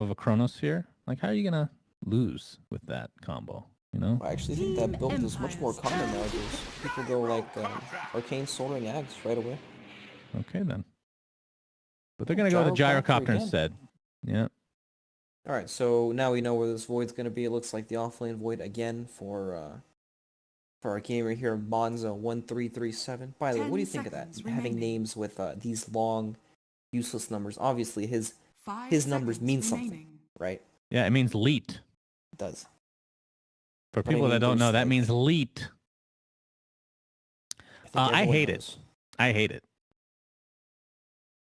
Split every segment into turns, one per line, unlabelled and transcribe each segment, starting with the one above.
of a chronosphere. Like, how are you gonna lose with that combo? You know?
I actually think that build is much more common nowadays. People go like arcane soldering axe right away.
Okay then. But they're gonna go with the gyrocopter instead. Yeah.
All right, so now we know where this void's gonna be. It looks like the offlane void again for our gamer here, Monza1337. By the way, what do you think of that? Having names with these long, useless numbers. Obviously, his numbers mean something, right?
Yeah, it means leet.
It does.
For people that don't know, that means leet. I hate it. I hate it.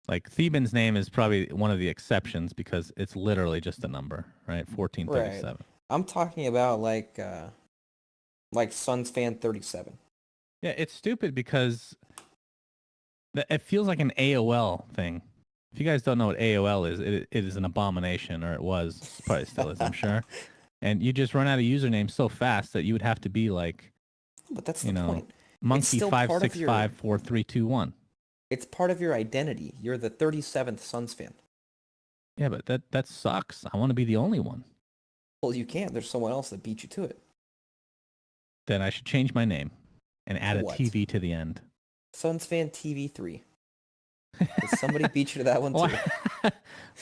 Like, Theban's name is probably one of the exceptions because it's literally just a number, right? 1437.
Right. I'm talking about like Suns fan 37.
Yeah, it's stupid because it feels like an AOL thing. If you guys don't know what AOL is, it is an abomination, or it was, probably still is, I'm sure. And you just run out of usernames so fast that you would have to be like,
but that's the point.
Monkey56543321.
It's part of your identity. You're the 37th Suns fan.
Yeah, but that sucks. I want to be the only one.
Well, you can't. There's someone else that beat you to it.
Then I should change my name and add a TV to the end.
Suns fan TV3. Somebody beat you to that one too.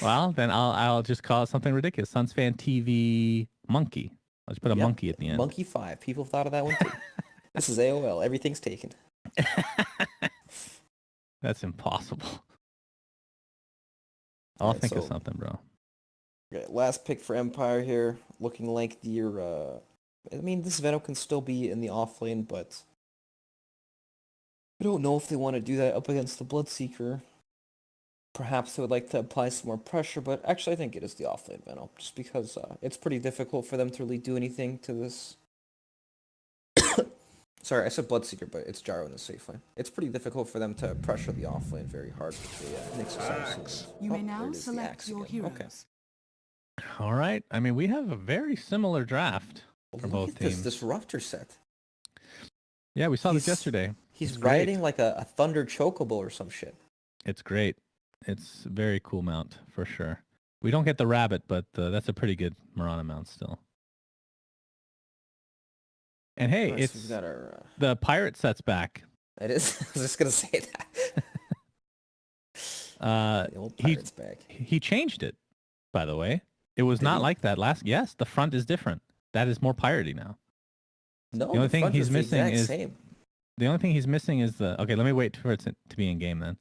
Well, then I'll just call it something ridiculous. Suns fan TV Monkey. I'll just put a monkey at the end.
Monkey 5. People thought of that one too. This is AOL. Everything's taken.
That's impossible. I'll think of something, bro.
Okay, last pick for Empire here. Looking like your I mean, this Venom can still be in the offlane, but I don't know if they want to do that up against the Bloodseeker. Perhaps they would like to apply some more pressure, but actually I think it is the offlane Venom, just because it's pretty difficult for them to really do anything to this. Sorry, I said Bloodseeker, but it's Gyro in the safe lane. It's pretty difficult for them to pressure the offlane very hard with the Nexus.
You may now select your heroes.
Okay.
All right. I mean, we have a very similar draft for both teams.
This Disruptor set.
Yeah, we saw this yesterday.
He's riding like a Thunder Chocobo or some shit.
It's great. It's a very cool mount, for sure. We don't get the rabbit, but that's a pretty good Marana mount still. And hey, it's the pirate set's back.
It is. I was just going to say that. The old pirate's back.
He changed it, by the way. It was not like that last. Yes, the front is different. That is more piratey now.
No,
the only thing he's missing is
same.
The only thing he's missing is the. Okay, let me wait for it to be in game then.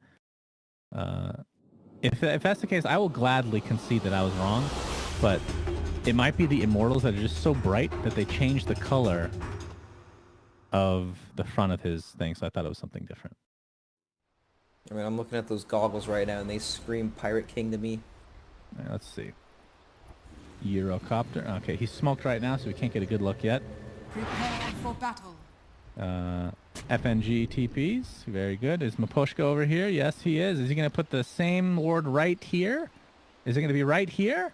If that's the case, I will gladly concede that I was wrong, but it might be the Immortals that are just so bright that they change the color of the front of his thing, so I thought it was something different.
I mean, I'm looking at those goggles right now, and they scream Pirate King to me.
Right, let's see. Eurocopter. Okay, he's smoked right now, so we can't get a good look yet.
Prepare for battle.
FNG TPs. Very good. Is Maposhka over here? Yes, he is. Is he going to put the same ward right here? Is it going to be right here?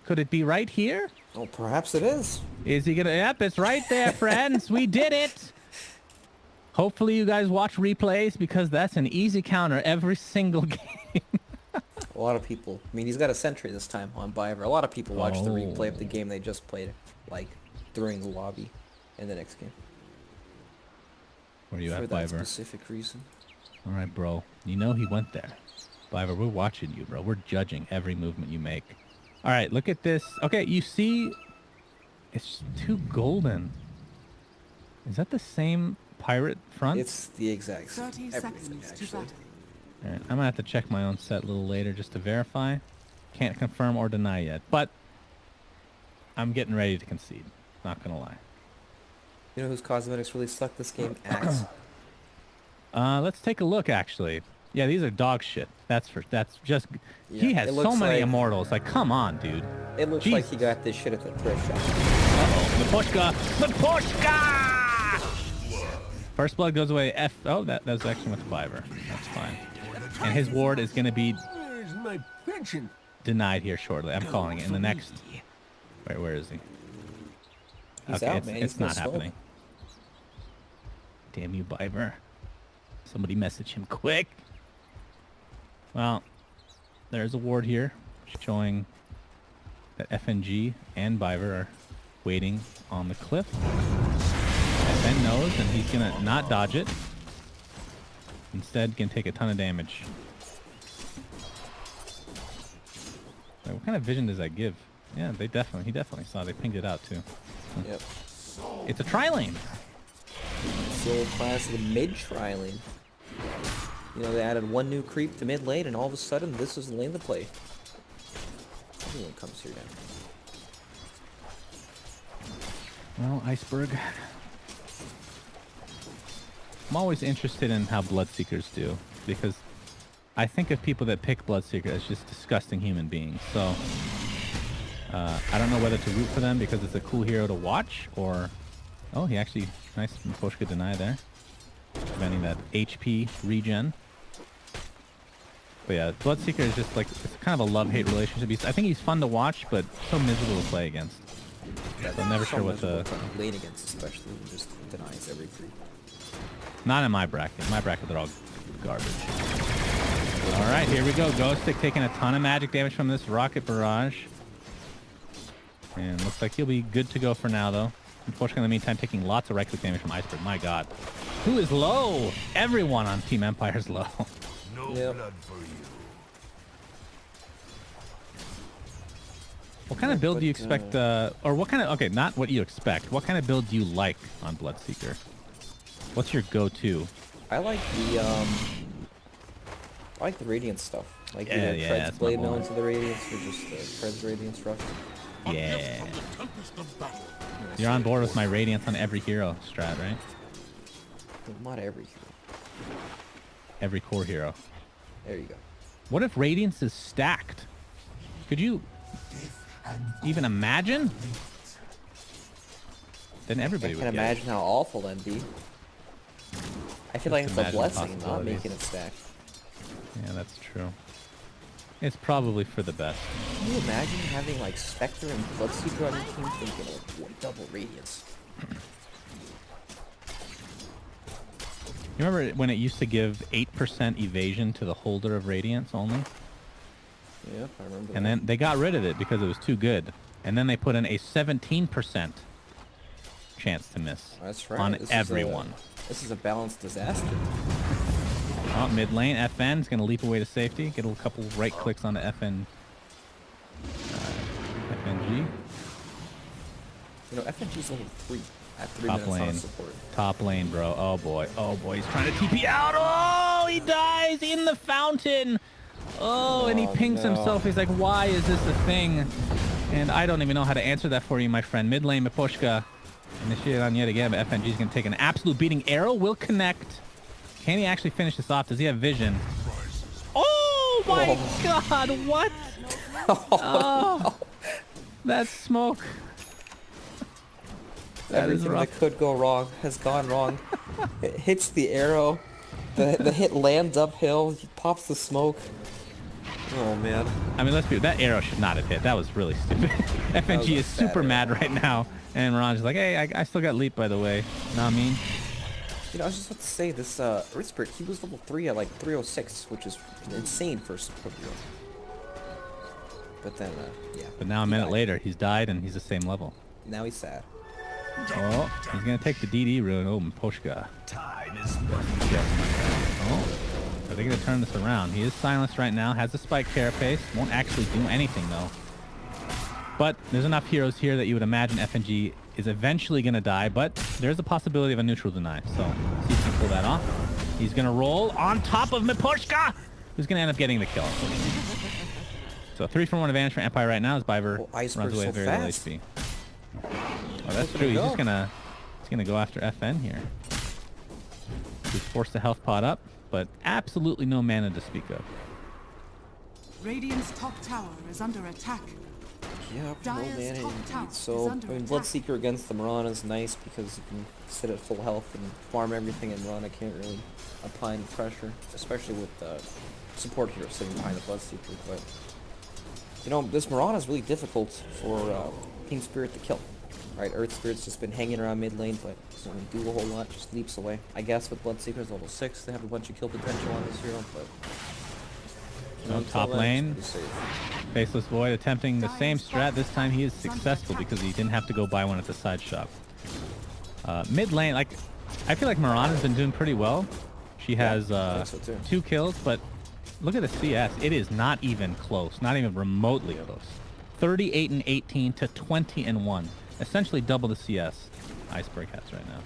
Could it be right here?
Oh, perhaps it is.
Is he going to... Yep, it's right there, friends. We did it. Hopefully you guys watch replays because that's an easy counter every single game.
A lot of people. I mean, he's got a sentry this time on Biver. A lot of people watch the replay of the game they just played, like, during the lobby in the next game.
Where are you at,
For that
Biver?
specific reason.
All right, bro. You know he went there. Biver, we're watching you, bro. We're judging every movement you make. All right, look at this. Okay, you see... It's too golden. Is that the same pirate front?
It's the exact same.
30 seconds to battle.
All right, I'm going to have to check my own set a little later just to verify. Can't confirm or deny yet, but I'm getting ready to concede. Not going to lie.
You know whose cosmetics really suck this game? Axe.
Let's take a look, actually. Yeah, these are dog shit. That's just...
Yeah,
he has so many immortals. Like, come on, dude.
It looks like he got this shit at the thrift shop.
Uh-oh. Maposhka! Maposhka! First blood goes away. Oh, that was actually with Fiverr. That's fine. And his ward is going to be denied here shortly. I'm calling it in the next... Wait, where is he?
He's
okay,
out, man.
It's not happening. Damn you, Biver. Somebody message him quick. Well, there's a ward here showing that FNG and Biver are waiting on the cliff. FN knows, and he's gonna not dodge it. Instead, can take a ton of damage. Wait, what kind of vision does that give? Yeah, he definitely saw. They pinged it out too.
Yep.
It's a tri-lane.
It's the old class of the mid tri-lane. You know, they added one new creep to mid lane, and all of a sudden, this is the lane to play. Everyone comes here now.
Well, Iceberg. I'm always interested in how Bloodseekers do, because I think of people that pick Bloodseeker as just disgusting human beings. So I don't know whether to root for them because it's a cool hero to watch, or oh, he actually nice Miposhka deny there, preventing that HP regen. But yeah, Bloodseeker is just like, it's kind of a love-hate relationship. I think he's fun to watch, but so miserable to play against. So I'm never sure what the
lane against, especially, just denies every creep.
Not in my bracket. In my bracket, they're all garbage. All right, here we go. Ghost Stick taking a ton of magic damage from this rocket barrage. And looks like he'll be good to go for now, though. Unfortunately, in the meantime, taking lots of right-click damage from Iceberg. My god. Who is low? Everyone on Team Empire is low.
No blood for you.
What kind of build do you expect, or what kind of, okay, not what you expect. What kind of build do you like on Bloodseeker? What's your go-to?
I like the Radiance stuff. Like
Yeah,
the
yeah,
Pred's
that's my
Blade
boy.
Mill into the Radiance, or just Pred's Radiance Rush.
Yeah. You're on board with my Radiance on every hero strat, right?
Well, not every hero.
Every core hero.
There you go.
What if Radiance is stacked? Could you even imagine? Then everybody
I
would
can
get
imagine how awful that'd be. I feel like
Just
it's a
imagine
blessing not
possibilities.
making it stack.
it. Yeah, that's true. It's probably for the best.
Can you imagine having like Spectre and Bloodseeker on your team thinking like, what, double Radiance?
You remember when it used to give 8% evasion to the holder of Radiance only?
Yeah, I remember
And
that.
then they got rid of it because it was too good. And then they put in a 17% chance to miss
That's right.
on
This is
everyone.
This is a balanced disaster.
Oh, mid lane, FN is going to leap away to safety. Get a couple right clicks on the FNG.
You know, FNG's level 3 at 3
Top
minutes on
lane.
support.
Top lane, bro. Oh boy. Oh boy. He's trying to TP out. Oh, he dies in the fountain. Oh, and he pings
no.
himself. He's like, why is this a thing? And I don't even know how to answer that for you, my friend. Mid lane, Miposhka. Initiated on yet again, but FNG's going to take an absolute beating. Arrow will connect. Can he actually finish this off? Does he have vision? Oh my god, what? Oh, that's smoke. That is
Everything
rough.
that could go wrong has gone wrong. It hits the arrow. The hit lands uphill. He pops the smoke. Oh man.
I mean, let's be, that arrow should not have hit. That was really stupid. FNG
was a
is super
bad
mad right now. And Ron's like, hey, I still got leap, by the way. Know what I mean?
You know, I was just about to say, this Earthspirit, he was level 3 at like 306, which is insane for a support hero. But then, yeah.
But now a
he
minute
died.
later, he's died and he's the same level.
Now he's sad.
Oh, he's going to take the DD rune. Oh, Miposhka.
Time is
Oh, are they going to turn this around? He is silenced right now, has a spike carapace. Won't actually do anything, though. But there's enough heroes here that you would imagine FNG is eventually going to die, but there's a possibility of a neutral deny. So, see if he can pull that off. He's going to roll on top of Miposhka, who's going to end up getting the kill. So, 3-for-1 advantage for Empire right now as Biver
Oh,
runs
Iceberg's
away
so
at very low
fast.
HP. Oh, that's
Look
true.
at
He's
him
just
go.
gonna go after FN here. He's forced the health pot up, but absolutely no mana to speak of.
Radiant's top tower is under attack.
Yeah, no
Dire's
mana
top tower
indeed.
is
So,
under
I mean,
attack.
Bloodseeker against the Mirana is nice because you can sit at full health and farm everything, and Mirana can't really apply any pressure, especially with the support hero sitting behind the Bloodseeker. But, you know, this Mirana is really difficult for Team Spirit to kill. Right, Earth Spirit's just been hanging around mid lane, but doesn't really do a whole lot, just leaps away. I guess with Bloodseeker's level 6, they have a bunch of kill potential on this hero, but
No, top lane. Faceless Void attempting the same strat. This time he is successful because he didn't have to go buy one at the side shop. Mid lane, like, I feel like Mirana's been doing pretty well. She has
so
2 kills, but look at the CS. It is not even close. Not even remotely close. 38 and 18 to 20 and 1. Essentially double the CS Iceberg has right now.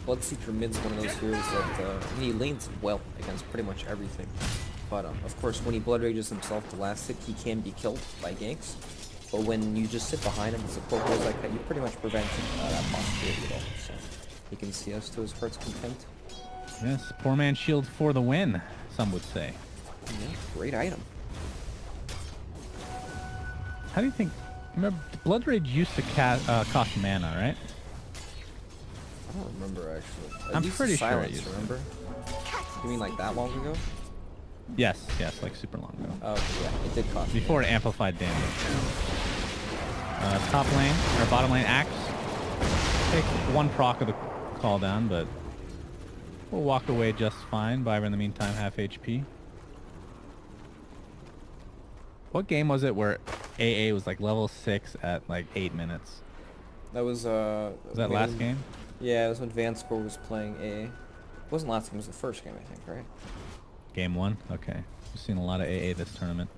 Bloodseeker mid's one of those heroes that he lanes well against pretty much everything. But of course, when he blood rages himself to last hit, he can be killed by ganks. But when you just sit behind him and support goes like that, you pretty much prevent that possibility at all. So he can CS to his heart's content.
Yes, poor man shield for the win, some would say.
Yeah, great item.
How do you think? Remember, blood rage used to cost mana, right?
I don't remember actually.
I'm pretty sure it
silence,
used to.
remember? You mean like that long ago?
Yes, like super long ago.
Oh, okay, yeah, it did cost.
Before it amplified damage. Top lane, or bottom lane Axe. Take 1 proc of the call down, but we'll walk away just fine. Byver in the meantime, half HP. What game was it where AA was like level 6 at like 8 minutes?
That was
Was that last game?
Yeah, it was when Vanscore was playing AA. It wasn't last game, it was the first game, I think, right?
Game 1? Okay. We've seen a lot of AA this tournament.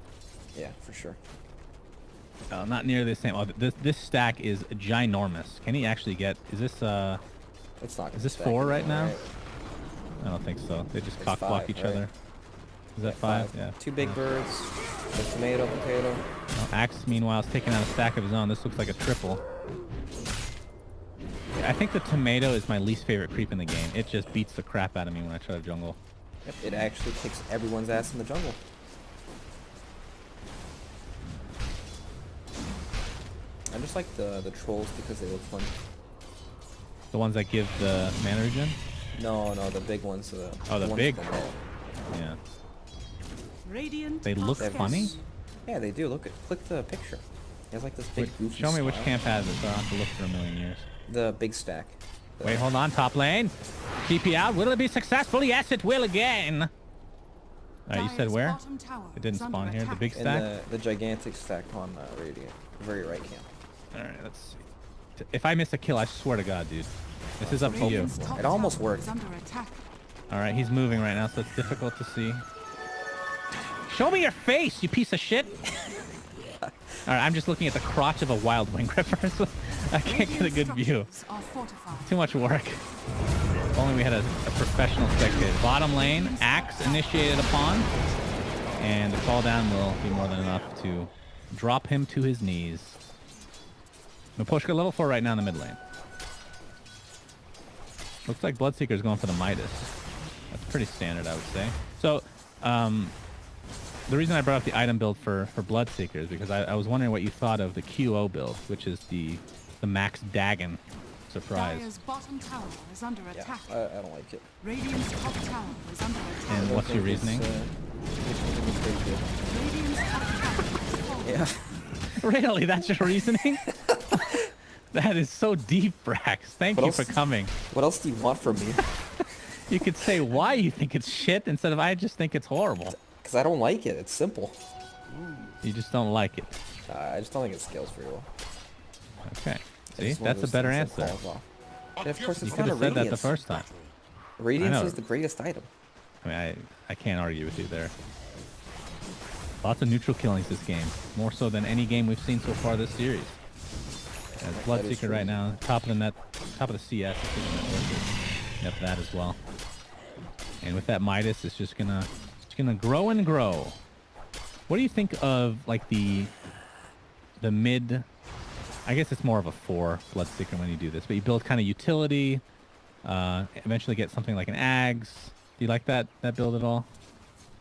Yeah, for sure.
Not near the same. Oh, this stack is ginormous. Can he actually get? Is this
It's not.
Is this 4 right now? I don't think so. They just
It's
cock block
5,
each
right?
other. Is that 5? Yeah.
2 big birds, a tomato, potato.
Well, Axe, meanwhile, is taking out a stack of his own. This looks like a triple. I think the tomato is my least favorite creep in the game. It just beats the crap out of me when I try to jungle.
Yep, it actually kicks everyone's ass in the jungle. I just like the trolls because they look fun.
The ones that give the mana regen?
No, the big ones.
Oh, the
ones
big.
with the bow.
Yeah.
Radiant
They look
That
funny?
is- Yeah, they do. Click the picture. It has like this big goofy
Show me which
smile.
camp has it, so I don't have to look for a million years.
The big stack.
Wait, hold on, top lane. TP out. Will it be successful? Yes, it will again. Alright, you said where? It didn't spawn here. The big
In
stack?
the gigantic stack on Radiant. Very right camp.
Alright, let's see. If I miss a kill, I swear to God, dude. This is up to you.
It almost worked.
Alright, he's moving right now, so it's difficult to see. Show me your face, you piece of shit! Alright, I'm just looking at the crotch of a wild wing gripper, so I can't get a good view. Too much work. If only we had a professional spectator. Bottom lane, Axe initiated upon. And the call down will be more than enough to drop him to his knees. Miposhka level 4 right now in the mid lane. Looks like Bloodseeker's going for the Midas. That's pretty standard, I would say. So, the reason I brought up the item build for Bloodseeker is because I was wondering what you thought of the QO build, which is the Max Dagon surprise.
Dire's bottom tower is under
Yeah,
attack.
I don't like it.
Radiant's top tower is under attack.
And what's your reasoning?
Radiant's top tower is falling.
Yeah.
Really? That's your reasoning? That is so deep, Brax. Thank
What
you for
else?
coming.
What else do you want from me?
You could say why you think it's shit instead of I just think it's horrible.
Because I don't like it. It's simple.
You just don't like it.
I just don't think it scales very well.
Okay.
It's
See,
just one of
that's a
those
better
things that
answer.
falls off. And of course,
You
it's
could
not a
have said that the
Radiance.
first time.
Radiance
I know.
is the greatest item.
I mean, I can't argue with you there. Lots of neutral killings this game. More so than any game we've seen so far this series. As
That is
Bloodseeker
true.
right now, top of the net, top of the CS. I think the net worth is up that as well. And with that Midas, it's just gonna grow and grow. What do you think of like the mid? I guess it's more of a 4 Bloodseeker when you do this, but you build kind of utility. Eventually get something like an Ags. Do you like that build at all?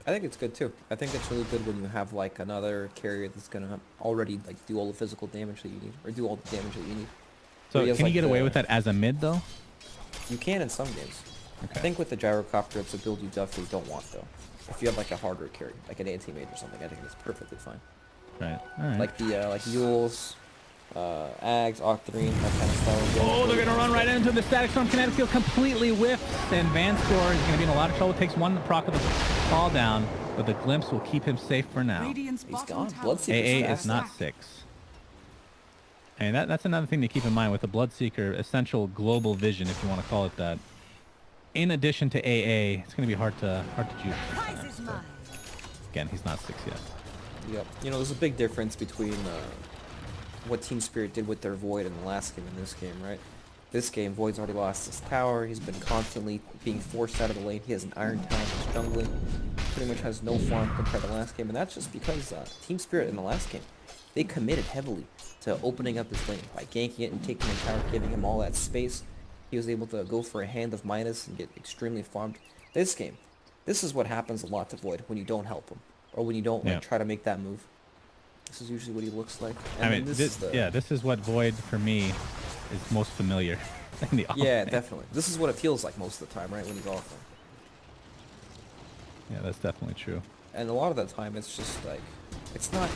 I think it's good too. I think it's really good when you have like another carrier that's gonna already like do all the physical damage that you need, or do all the damage that you need.
So
he has,
can you
like,
get away
the-
with that as a mid though?
You can in some games.
Okay.
I think with the gyrocopter, it's a build you definitely don't want though. If you have like a harder carry, like an anti-mage or something, I think it's perfectly fine.
Right. All right.
Like the like Yules, Ags, Octarine, that kind of style.
Oh, they're going to run right into the Static Storm. Kinetic Field completely whiffs, and Vanscore is going to be in a lot of trouble. Takes one proc of the fall down, but the Glimpse will keep him safe for now.
Radiant's
He's
bottom
gone.
tower
Bloodseeker's
AA
fast.
is not 6. And that's another thing to keep in mind with the Bloodseeker, essential global vision, if you want to call it that. In addition to AA, it's going to be hard to juice. Again, he's not 6 yet.
Yep. You know, there's a big difference between what Team Spirit did with their Void in the last game and this game, right? This game, Void's already lost his tower. He's been constantly being forced out of the lane. He has an Iron Talent. He's jungling. Pretty much has no farm compared to last game, and that's just because Team Spirit in the last game, they committed heavily to opening up his lane by ganking it and taking the tower, giving him all that space. He was able to go for a hand of minus and get extremely farmed. This game, this is what happens a lot to Void when you don't help him, or when you don't like try to make that move. This is usually what he looks like. And
I mean, this is what Void for me is most familiar in the offlane.
Yeah, definitely. This is what it feels like most of the time, right, when he's offlane.
Yeah, that's definitely true.
And a lot of the time, it's just like, it's not.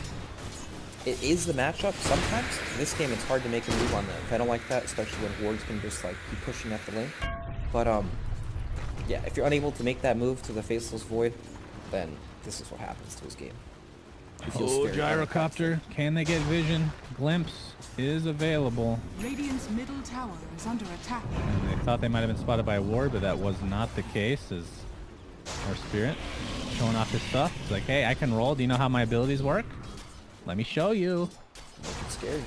It is the matchup sometimes. In this game, it's hard to make a move on the Venom like that, especially when wards can just like keep pushing at the lane. But yeah, if you're unable to make that move to the Faceless Void, then this is what happens to his game. He feels
Oh,
scary.
Gyrocopter, can they get vision? Glimpse is available.
Radiant's middle tower is under attack.
And they thought they might have been spotted by a ward, but that was not the case, as our Spirit showing off his stuff. It's like, hey, I can roll. Do you know how my abilities work? Let me show you.
It's scary.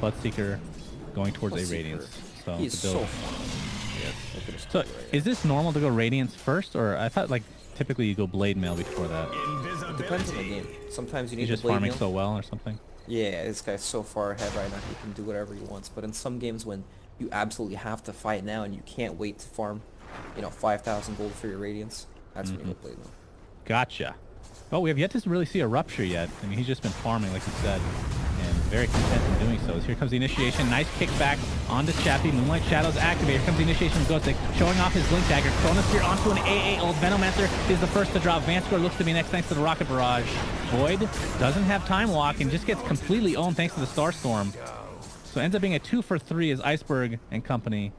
Bloodseeker going towards a
Bloodseeker.
Radiance. So
He's
the
so
build.
fun.
Yes.
Look at his
So
tower right
is this normal to go Radiance first, or I thought like typically you go Blade Mail before that?
It depends on the game. Sometimes you need
He's just
to blade
farming
meal.
so well or something.
Yeah, this guy's so far ahead right now. He can do whatever he wants. But in some games when you absolutely have to fight now and you can't wait to farm, 5,000 gold for your Radiance, that's when you go blade meal.
Gotcha. Oh, we have yet to really see a Rupture yet. I mean, he's just been farming, like you said, and very content in doing so. So here comes the initiation. Nice kickback onto Chappie. Moonlight Shadows activate. Here comes the initiation of Ghostic, showing off his Blink Dagger. Chronosphere onto an AA ult. Venomancer is the first to drop. Vanscore looks to be next thanks to the Rocket Barrage. Void doesn't have Time Walk and just gets completely owned thanks to the Starstorm. So ends up being a 2 for 3 as Iceberg and company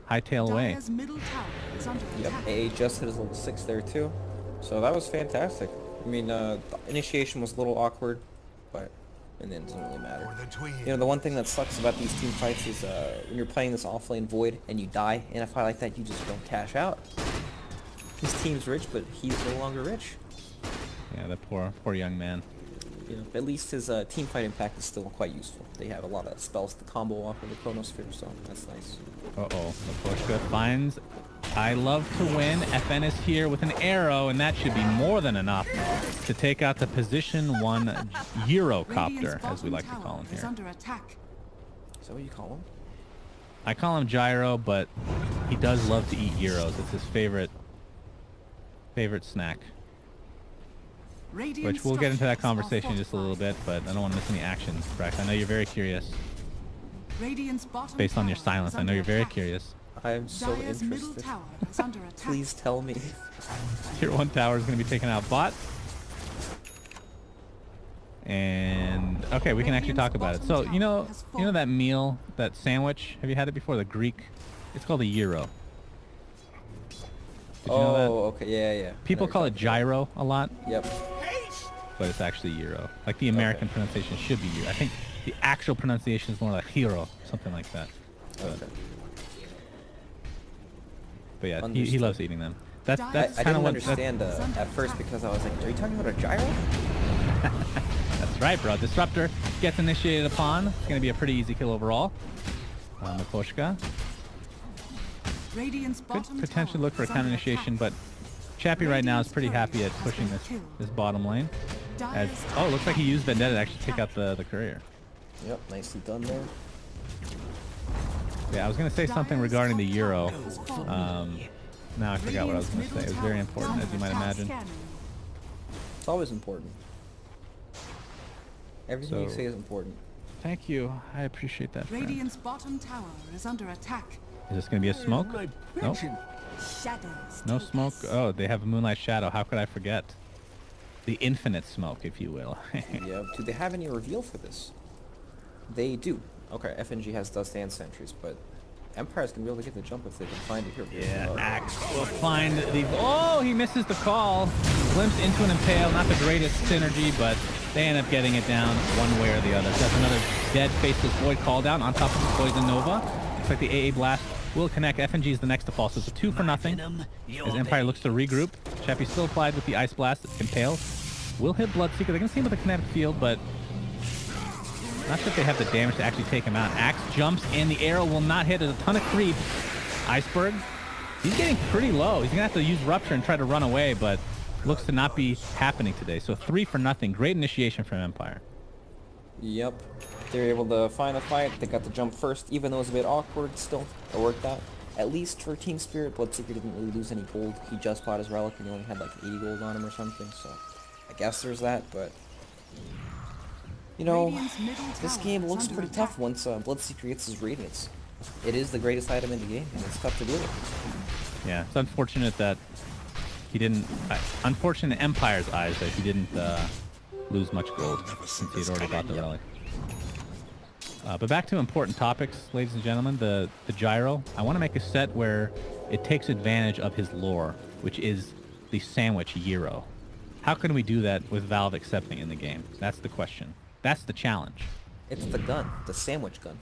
hightail away.
Dire's middle tower is under
Yep,
attack.
AA just hit his level 6 there too. So that was fantastic. I mean, the initiation was a little awkward, but in the end, it doesn't really matter.
For the twin.
The one thing that sucks about these team fights is when you're playing this offlane Void and you die in a fight like that, you just don't cash out. His team's rich, but he's no longer rich.
Yeah, that poor young man.
At least his team fight impact is still quite useful. They have a lot of spells to combo off of the Chronosphere, so that's nice.
Uh-oh. Laposhka finds I love to win. FN is here with an arrow, and that should be more than enough to take out the position 1 Eurocopter, as we like to call him
is
here.
under attack.
Is that what you call him?
I call him Gyro, but he does love to eat Euros. It's his favorite snack.
Radiant
Which we'll get into that
structures are
conversation in just a little bit, but I don't want to miss any action, Brax. I know you're very curious.
Radiant's bottom
Based on your
tower
silence,
is
I know you're
under
very
attack.
curious.
I'm so
Dire's middle
interested.
tower is under attack.
Please tell me.
Tier 1 tower is going to be taken out bot. And okay, we can actually talk about it. So you know that meal, that sandwich. Have you had it before? The Greek. It's called a gyro. Did you know that?
Okay, yeah.
People
I know
call
you're
it
talking about.
gyro a lot,
Yep.
but it's actually gyro. Like the American pronunciation should be gyro. I think the actual pronunciation is more like hero, something like that.
Okay.
But yeah, he
Understood.
loves eating them. That's
I
kind
didn't
of what.
understand at first because I was like, are you talking about a gyro?
That's right, bro. Disruptor gets initiated upon. It's going to be a pretty easy kill overall. Makoshka
Radiant's
could
bottom
potentially
tower
look for a
is
counter
under
initiation,
attack.
but Chappie right now is pretty happy at pushing this bottom lane. As,
Dire's
oh, it looks like he used Vendetta to actually take out the courier.
Yep, nicely done there.
Yeah, I was going to say something regarding the Euro.
has fallen.
Now I forgot what I was going to say. It was very important, as you might imagine.
It's always important. Everything you
So-
say is important.
Thank you. I appreciate that, friend.
Radiant's bottom tower is under attack.
Is this going to be a smoke? Nope.
Shadows.
No smoke. Oh, they have a Moonlight Shadow. How could I forget? The infinite smoke, if you will.
Yeah. Do they have any reveal for this? They do. Okay, FNG has Dust and Sentries, but Empire's gonna be able to get the jump if they can find it here.
Yeah, Axe will find the... Oh, he misses the call. Glimpse into an Impale. Not the greatest synergy, but they end up getting it down one way or the other. That's another dead Faceless Void call down on top of the Poison Nova. Looks like the AA Blast will connect. FNG is the next to fall, so it's a 2 for nothing. As Empire looks to regroup. Chappie still applied with the Ice Blast. Impale will hit Bloodseeker. They're going to see him with the kinetic field, but not sure if they have the damage to actually take him out. Axe jumps in. The arrow will not hit. There's a ton of creep. Iceberg, he's getting pretty low. He's going to have to use Rupture and try to run away, but looks to not be happening today. So 3 for nothing. Great initiation from Empire.
Yep. They were able to find a fight. They got the jump first, even though it was a bit awkward still. It worked out. At least for Team Spirit, Bloodseeker didn't really lose any gold. He just bought his relic and he only had like 80 gold on him or something, so I guess there's that, but you know, this game looks pretty tough once Bloodseeker gets his Radiance. It is the greatest item in the game, and it's tough to deal with.
Yeah, it's unfortunate that he didn't... unfortunate in Empire's eyes that he didn't lose much gold since he had already got the relic. But back to important topics, ladies and gentlemen. The gyro. I want to make a set where it takes advantage of his lore, which is the sandwich gyro. How can we do that with Valve accepting in the game? That's the question. That's the challenge.
It's the gun, the sandwich gun.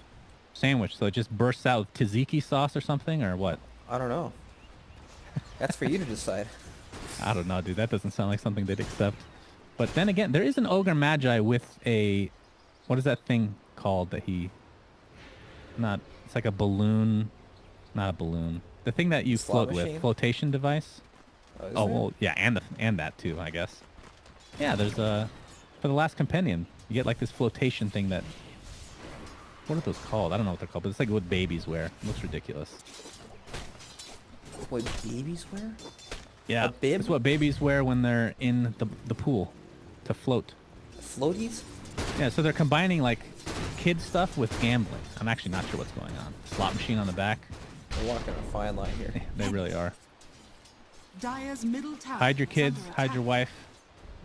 Sandwich, so it just bursts out with tzatziki sauce or something, or what?
I don't know. That's for you to decide.
I don't know, dude. That doesn't sound like something they'd accept. But then again, there is an Ogre Magi with a... What is that thing called that he... Not... It's like a balloon... Not a balloon. The thing that you
Slot
float
machine?
with. Flotation device.
Oh,
Well, yeah, and that too, I guess. Yeah, there's a... For the last companion, you get like this flotation thing that... What are those called? I don't know what they're called, but it's like what babies wear. It looks ridiculous.
What babies wear?
Yeah,
A bib?
it's what babies wear when they're in the pool to float.
Floaties?
Yeah, so they're combining like kid stuff with gambling. I'm actually not sure what's going on. Slot machine on the back.
We're walking a fine line here.
They really are.
Dire's middle tower
Hide your
is
kids,
under
hide your
attack.
wife.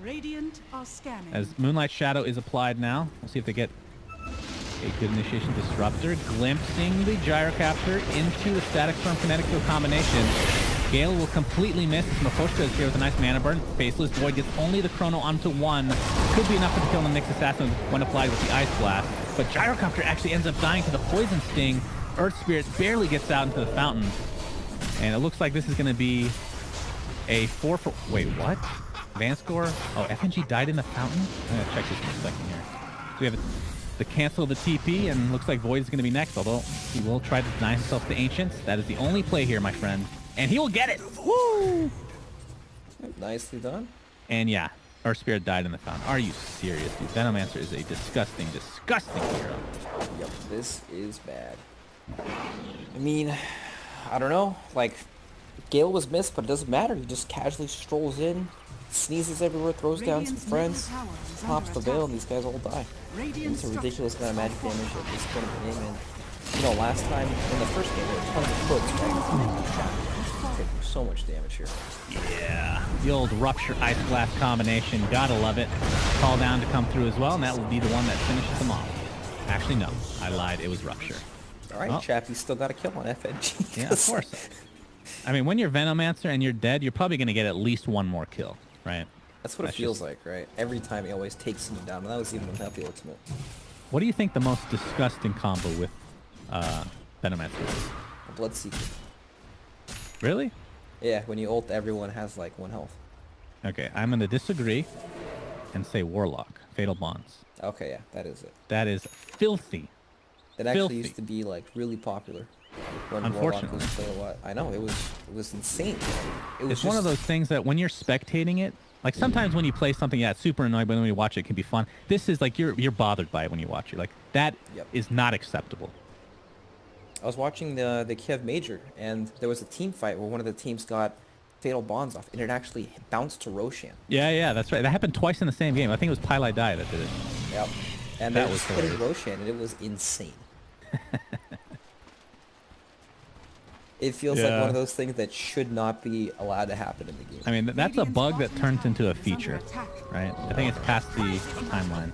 Radiant are scanning.
As Moonlight Shadow is applied now. We'll see if they get a good initiation disruptor. Glimpsing the Gyrocaptor into the Static Storm Kinetic Field combination. Gale will completely miss. Mephoshka is here with a nice mana burn. Faceless Void gets only the Chrono onto 1. Could be enough to kill the Nyx Assassin when applied with the Ice Blast. But Gyrocopter actually ends up dying to the Poison Sting. Earth Spirit barely gets out into the fountain. And it looks like this is going to be a 4 for... Wait, what? Vanscore? Oh, FNG died in the fountain? I'm going to check this in a second here. So we have the cancel of the TP, and looks like Void is going to be next, although he will try to deny himself to Ancients. That is the only play here, my friend. And he will get it! Woo!
Nicely done.
And yeah, Earth Spirit died in the fountain. Are you serious, dude? Venomancer is a disgusting, disgusting hero.
Yep, this is bad. I mean, I don't know. Like, Gale was missed, but it doesn't matter. He just casually strolls in, sneezes everywhere, throws down some
Radiant's
friends,
middle tower is
pops the
under
veil, and
attack.
these guys all die.
Radiant
It's a ridiculous
structures
amount of magic
fall
damage
forward.
at this point of the game, and you know, last time in the first game there were tons of hoods, right? Taking so much damage here.
Yeah. The old Rupture Ice Blast combination. Gotta love it. Call down to come through as well, and that will be the one that finishes them off. Actually, no. I lied. It was Rupture.
All right,
Well.
Chappie still got a kill on FNG.
Yeah, of course. I mean, when you're Venomancer and you're dead, you're probably going to get at least one more kill, right?
That's what it
That's
feels
just-
like, right? Every time he always takes someone down, and that was even without the ultimate.
What do you think the most disgusting combo with Venomancer is?
A Bloodseeker.
Really?
Yeah, when you ult, everyone has like 1 health.
Okay, I'm going to disagree and say Warlock, Fatal Bonds.
Okay, yeah, that is it.
That is filthy.
It actually
Filthy.
used to be like really popular when Warlock
Unfortunately.
was played a lot. I know, it was insane. It was
It's one of
just-
those things that when you're spectating it, like sometimes when you play something, yeah, it's super annoying, but when you watch it, it can be fun. This is like you're bothered by it when you watch it. Like that is
Yep.
not acceptable.
I was watching the Kiev Major, and there was a team fight where one of the teams got Fatal Bonds off, and it actually bounced to Roshan.
Yeah, that's right. That happened twice in the same game. I think it was Pylai Dai that did it.
Yep. And
That
they
was
just hit
hilarious.
Roshan, and it was insane. It feels like
Yeah.
one of those things that should not be allowed to happen in the game.
I mean, that's a
Radiant's
bug that
bottom
turns
tower
into a
is under
feature,
attack.
right? I think it's past the timeline.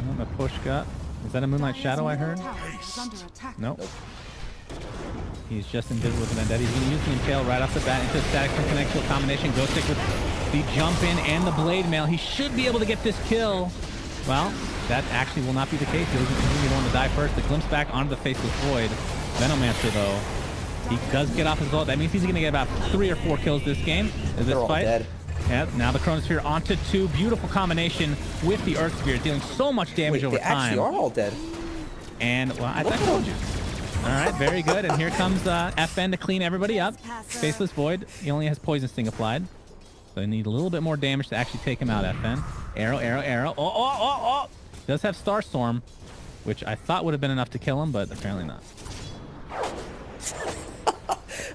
Oh, Maposhka. Is that a Moonlight Shadow I heard?
Tower is under attack.
Nope. He's just invisible with an Undead. He's going to use the Impale right off the bat into a static from contextual combination. Ghost Stick with the jump in and the Blade Mail. He should be able to get this kill. Well, that actually will not be the case. He's going to be the one to die first. The glimpse back onto the Faceless Void. Venomancer, though, he does get off his ult. That means he's going to get about 3 or 4 kills this game.
They're all dead.
Yeah, now the Chronosphere onto 2. Beautiful combination with the Earth Sphere, dealing so much damage over
they
time.
actually are all dead.
And, well, I told you. All right, very good. And here comes FN to clean everybody up. Faceless Void, he only has Poison Sting applied. So they need a little bit more damage to actually take him out, FN. Arrow, arrow, arrow. Oh! Does have Starstorm, which I thought would have been enough to kill him, but apparently not.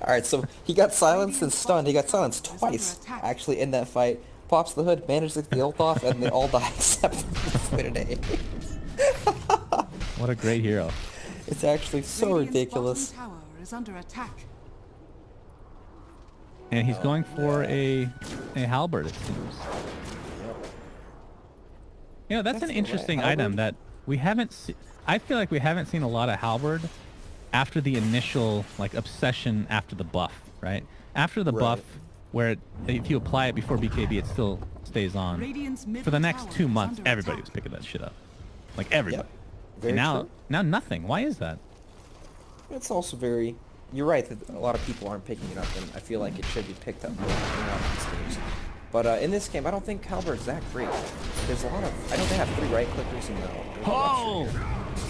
All right, so he got silenced and stunned. He got silenced twice, actually, in that fight. Pops the hood, manages to get the ult off, and they all die except for today.
What a great hero.
It's actually so ridiculous.
Tower is under attack.
And he's going for a halberd, it seems. You know, that's an interesting item that we haven't seen. I feel like we haven't seen a lot of halberd after the initial, like, obsession after the buff, right? After the buff, where if you apply it before BKB, it still stays on. For the next 2 months, everybody was picking that shit up. Like, everybody.
Very
And
true.
now nothing. Why is that?
It's also very... You're right that a lot of people aren't picking it up, and I feel like it should be picked up more in a lot of these games. But in this game, I don't think Halberd's that great. There's a lot of... I know they have 3 right-clickers and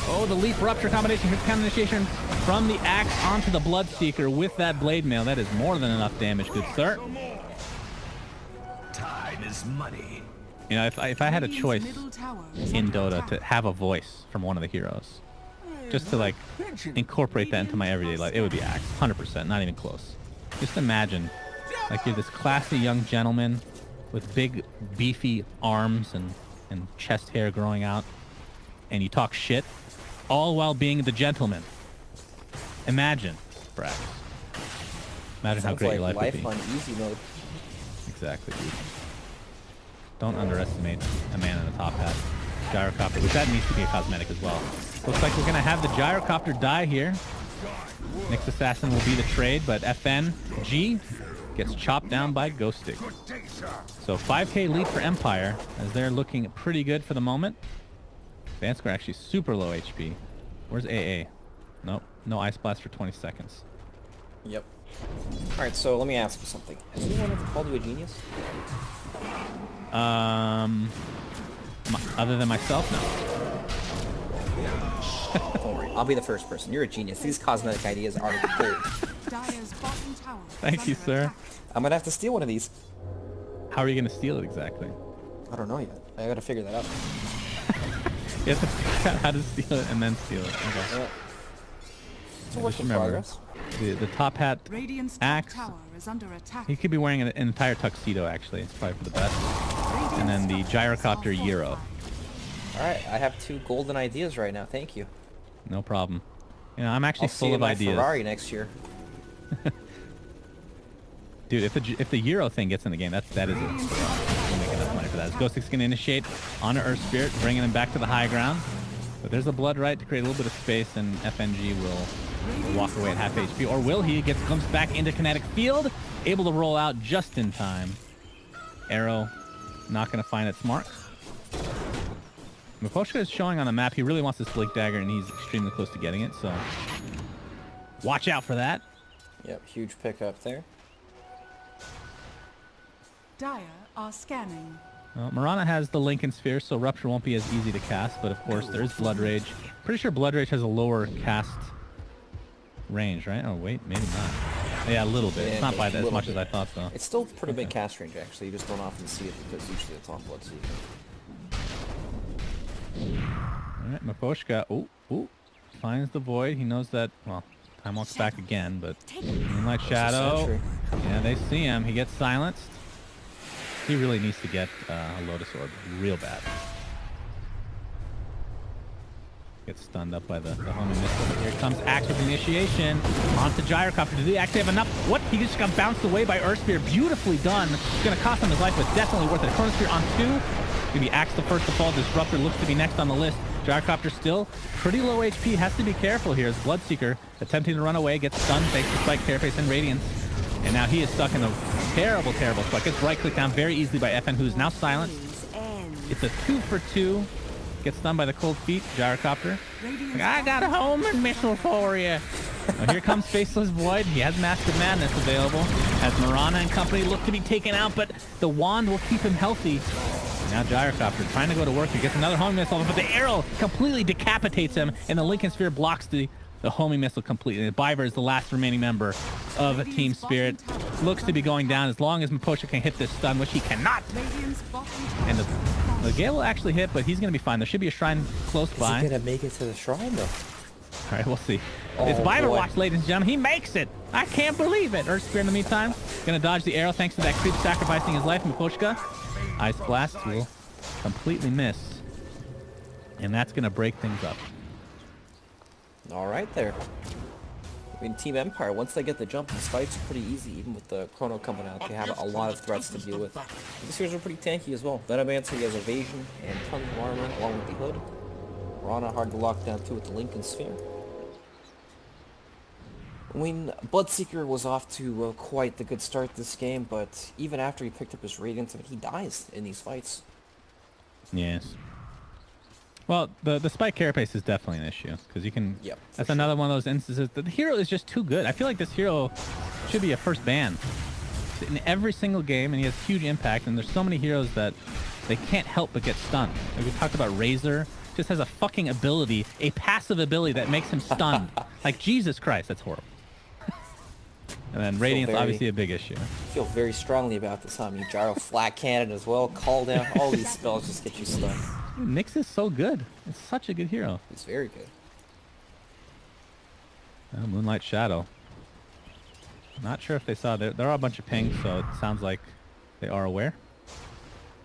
Oh, the Leap Rupture combination, counter initiation from the axe onto the Bloodseeker with that Blade Mail. That is more than enough damage, good sir.
Time is money.
You know, if I had a choice in Dota to have a voice from one of the heroes, just to, like, incorporate that into my everyday life, it would be Axe. 100%, not even close. Just imagine, like, you're this classy young gentleman with big, beefy arms and chest hair growing out, and you talk shit, all while being the gentleman. Imagine, for Axe. Imagine how great your life would be.
Life on easy mode.
Exactly, dude. Don't underestimate a man in a top hat. Gyrocopter, which that needs to be a cosmetic as well. Looks like we're going to have the Gyrocopter die here. Next Assassin will be the trade, but FNG gets chopped down by Ghost Stick. So 5k lead for Empire, as they're looking pretty good for the moment. Vansquare actually super low HP. Where's AA? Nope, no Ice Blast for 20 seconds.
Yep. Alright, so let me ask you something. Has anyone ever called you a genius?
Other than myself, no.
Don't worry, I'll be the first person. You're a genius. These cosmetic ideas are gold.
Thank you, sir.
I'm gonna have to steal one of these.
How are you gonna steal it exactly?
I don't know yet. I gotta figure that out.
You have to figure out how to steal it and then steal it. Okay.
Yeah. It's a work
Just
in
remember,
progress.
the top hat axe,
Tower is under attack.
he could be wearing an entire tuxedo, actually. It's probably for the best. And then the Gyrocopter Gyro.
Alright, I have 2 golden ideas right now. Thank you.
No problem. You know, I'm actually
I'll see
full
you
of
in my
ideas.
Ferrari next year.
Dude, if the Gyro thing gets in the game, that is it. We'll make enough money for that. Ghost Stick's going to initiate onto Earth Spirit, bringing him back to the high ground. But there's a Blood Right to create a little bit of space, and FNG will walk away at half HP. Or will he? Gets glimpsed back into Kinetic Field, able to roll out just in time. Arrow not going to find its mark. Maposhka is showing on the map. He really wants this Blink Dagger, and he's extremely close to getting it, so watch out for that.
Yep, huge pickup there.
Dire are scanning.
Well, Mirana has the Lincoln Sphere, so Rupture won't be as easy to cast, but of course there's Blood Rage. Pretty sure Blood Rage has a lower cast range, right? Oh, wait, maybe not. Yeah, a little bit.
Yeah,
It's not by
a
as
little
much
bit.
as I thought, though.
It's still pretty big cast range, actually. You just don't often see it because usually it's on Bloodseeker.
Alright, Maposhka, finds the Void. He knows that, well, Time Walk's back again, but Moonlight Shadow.
Sentry.
Yeah, they see him. He gets silenced. He really needs to get a Lotus Orb real bad. Gets stunned up by the homing missile. But here comes active initiation onto Gyrocopter. Did he actually have enough? What? He just got bounced away by Earth Spear. Beautifully done. It's going to cost him his life, but definitely worth it. Chronosphere on 2. Going to be Axe the first to fall. Disruptor looks to be next on the list. Gyrocopter still pretty low HP. Has to be careful here as Bloodseeker attempting to run away. Gets stunned thanks to Spike, Carapace, and Radiance. And now he is stuck in a terrible, terrible spot. Gets right-clicked down very easily by FN, who's now silenced. It's a 2 for 2. Gets stunned by the cold feet. Gyrocopter. Like, I got a homing missile for you. Well, here comes Faceless Void. He has Mask of Madness available. As Marana and company look to be taken out, but the wand will keep him healthy. Now Gyrocopter trying to go to work. He gets another homing missile, but the arrow completely decapitates him, and the Lincoln Sphere blocks the homing missile completely. Biver is the last remaining member of Team Spirit. Looks to be going down as long as Mipocha can hit this stun, which he cannot. And the Gale will actually hit, but he's going to be fine. There should be a shrine close by.
Is he going to make it to the shrine, though?
All right, we'll see.
Oh,
It's Biver
boy.
watch, ladies and gentlemen. He makes it. I can't believe it. Earth Spear in the meantime. Going to dodge the arrow thanks to that creep sacrificing his life. Mipochka. Ice Blast will completely miss. And that's going to break things up.
All right there. I mean, Team Empire, once they get the jump, these fights are pretty easy, even with the Chrono coming out. They have a lot of threats to deal with. These heroes are pretty tanky as well. Venomancer, he has evasion and tons of armor, along with the hood. Rana hard to lock down too with the Lincoln Sphere. I mean, Bloodseeker was off to quite the good start this game, but even after he picked up his Radiance, I mean, he dies in these fights.
Yes. Well, the Spike Carapace is definitely an issue because you can.
Yep,
That's another one of those instances. The hero is just too good. I feel like this hero should be a first ban in every single game, and he has huge impact. And there's so many heroes that they can't help but get stunned. Like we talked about, Razor just has a fucking ability, a passive ability that makes him stunned. Like Jesus Christ, that's horrible. And then Radiance, obviously a big issue.
I feel very strongly about this, huh? I mean, Gyro Flat Cannon as well, Call Down, all these spells just get you stunned.
Dude, Nyx is so good. It's such a good hero.
He's very good.
Moonlight Shadow. Not sure if they saw there are a bunch of pings, so it sounds like they are aware.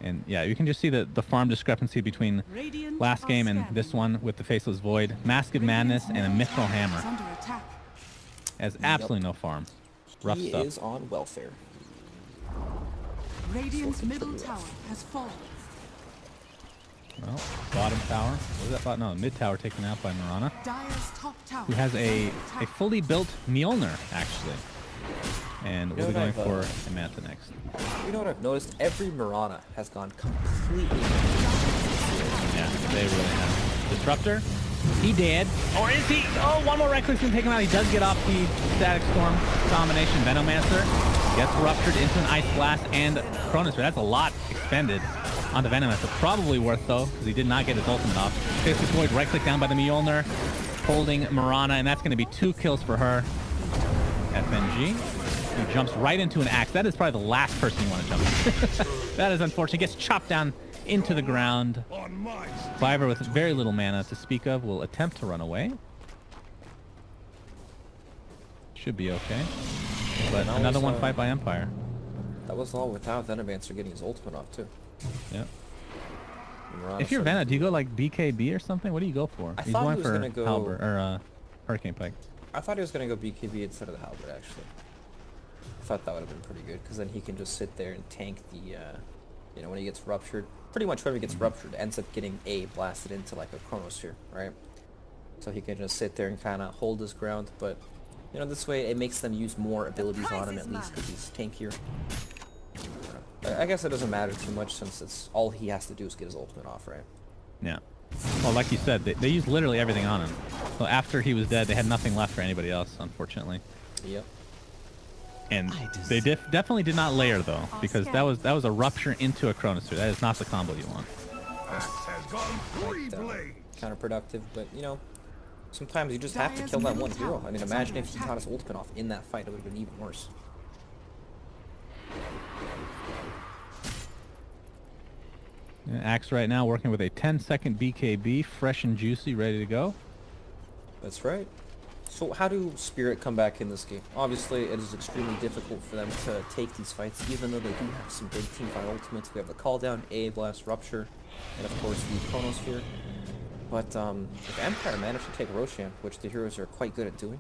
And yeah, you can just see the farm discrepancy between last game and this one with the Faceless Void, Mask of Madness, and a Mithril Hammer. Has absolutely no farm. Rough
he
stuff.
is on welfare.
Radiant's middle tower has fallen.
Well, bottom tower. What is that bot? No, mid tower taken out by Marana,
Dire's top tower.
who has a fully built Mjolnir, actually. And we'll be going for a Manta next.
You know what I've noticed? Every Marana has gone completely...
Yeah, they really have. Disruptor. He dead. Or is he? Oh, one more right click's gonna take him out. He does get off the Static Storm combination. Venomancer gets ruptured into an Ice Blast and Chronosphere. That's a lot expended on the Venomancer. Probably worth though, because he did not get his ultimate off. Faceless Void right click down by the Mjolnir, holding Marana, and that's gonna be 2 kills for her. FNG. He jumps right into an axe. That is probably the last person you want to jump into. That is unfortunate. Gets chopped down into the ground. Biver with very little mana to speak of will attempt to run away. Should be okay. But another one fight by Empire.
That was all without Venomancer getting his ultimate off too.
Yep.
Marana
If you're
started-
Vena, do you go like BKB or something? What do you go for?
I
He's
thought he
going
was
for
gonna go-
Halberd or Hurricane Pike.
I thought he was going to go BKB instead of the Halberd, actually. I thought that would have been pretty good, because then he can just sit there and tank the, you know, when he gets ruptured. Pretty much whenever he gets ruptured, ends up getting blasted into like a Chronosphere, right? So he can just sit there and kind of hold his ground, but, you know, this way it makes them use more abilities on him at least, because he's tankier. I guess it doesn't matter too much, since it's all he has to do is get his ultimate off, right?
Yeah. Well, like you said, they used literally everything on him. So after he was dead, they had nothing left for anybody else, unfortunately.
Yep.
And they definitely did not layer though, because that was a rupture into a Chronosphere. That is not the combo you want.
Axe has gone free blade.
Counterproductive, but, you know, sometimes you just have to kill that one hero. I mean, imagine if he got his ultimate off in that fight, it would have been even worse.
Yeah, Axe right now working with a 10-second BKB, fresh and juicy, ready to go.
That's right. So how do Spirit come back in this game? Obviously, it is extremely difficult for them to take these fights, even though they do have some big teamfight ultimates. We have the Call Down, AA Blast, Rupture, and of course the Chronosphere. But if Empire managed to take Roshan, which the heroes are quite good at doing,